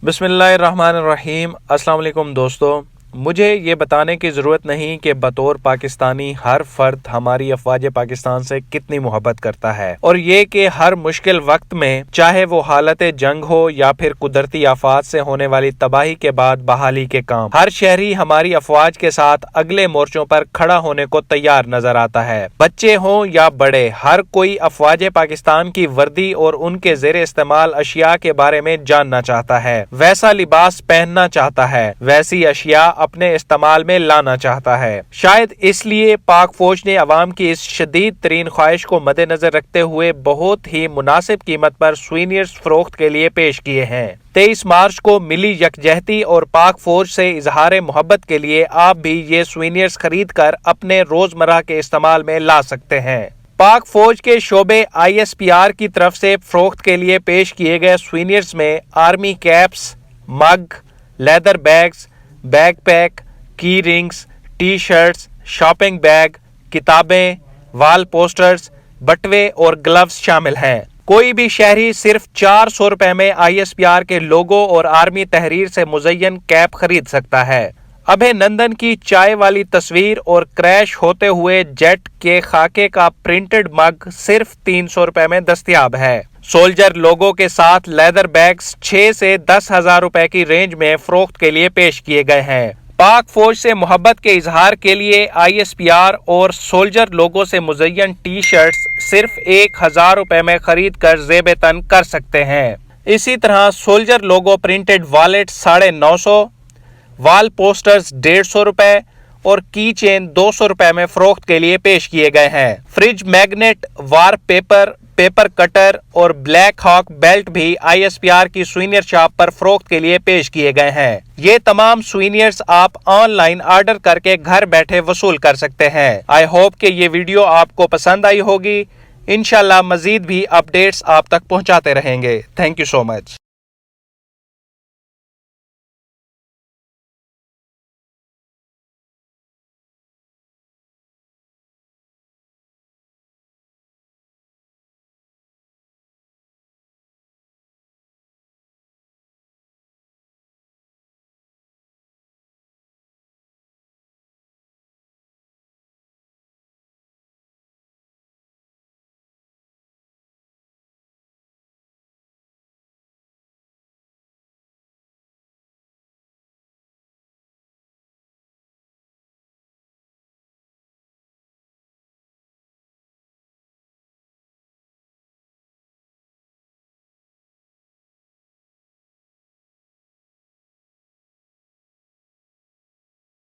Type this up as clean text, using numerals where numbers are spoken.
बिस्मिल्लाहिर्रहमानिर्रहीम। अस्सलाम वालेकुम दोस्तों, मुझे ये बताने की ज़रूरत नहीं कि बतौर पाकिस्तानी हर फर्द हमारी अफवाज पाकिस्तान से कितनी मोहब्बत करता है और ये कि हर मुश्किल वक्त में, चाहे वो हालत जंग हो या फिर कुदरती आफात से होने वाली तबाही के बाद बहाली के काम, हर शहरी हमारी अफवाज के साथ अगले मोर्चों पर खड़ा होने को तैयार नजर आता है। बच्चे हों या बड़े, हर कोई अफवाज पाकिस्तान की वर्दी और उनके जेर इस्तेमाल अशिया के बारे में जानना चाहता है। वैसा लिबास पहनना चाहता है, वैसी अशिया अपने इस्तेमाल में लाना चाहता है। शायद इसलिए पाक फौज ने अवाम की इस शदीद तरीन ख्वाहिश को मद्देनजर रखते हुए बहुत ही मुनासिब कीमत पर सुवेनियर्स फरोख्त के लिए पेश किए हैं। 23 मार्च को मिली यकजहती और पाक फौज से इजहार मोहब्बत के लिए आप भी ये सुवेनियर्स खरीद कर अपने रोजमर्रा के इस्तेमाल में ला सकते हैं। पाक फौज के शोबे ISPR की तरफ से फरोख्त के लिए पेश किए गए सुवेनियर्स में आर्मी कैप्स, मग, लेदर बैग्स, बैकपैक, की rings, T shirts, shopping bag, किताबें, वाल पोस्टर्स, बटवे और ग्लव्स शामिल हैं। कोई भी शहरी सिर्फ 400 रुपए में ISPR के लोगो और आर्मी तहरीर से मुज़य्यन कैप खरीद सकता है। अभिनंदन की चाय वाली तस्वीर और क्रैश होते हुए जेट के खाके का प्रिंटेड मग सिर्फ 300 रुपए में दस्तयाब है। सोल्जर लोगों के साथ लेदर बैग्स 6 से 10,000 रुपए की रेंज में फरोख्त के लिए पेश किए गए हैं। पाक फौज से मोहब्बत के इजहार के लिए ISPR और सोल्जर लोगों से मुज़य्यन टी शर्ट्स सिर्फ 1,000 रुपए में खरीद कर जेब तन कर सकते हैं। इसी तरह सोल्जर लोगो प्रिंटेड वॉलेट 950, वाल पोस्टर्स 150 रुपए और की चेन 200 रुपए में फरोख्त के लिए पेश किए गए हैं। फ्रिज मैग्नेट, वार पेपर, पेपर कटर और ब्लैक हॉक बेल्ट भी ISPR की सुवेनियर शॉप पर फरोख्त के लिए पेश किए गए हैं। ये तमाम सुवेनियर्स आप ऑनलाइन ऑर्डर करके घर बैठे वसूल कर सकते हैं। आई होप कि ये वीडियो आपको पसंद आई होगी। इंशाल्लाह मजीद भी अपडेट्स आप तक पहुंचाते रहेंगे। Thank you so much.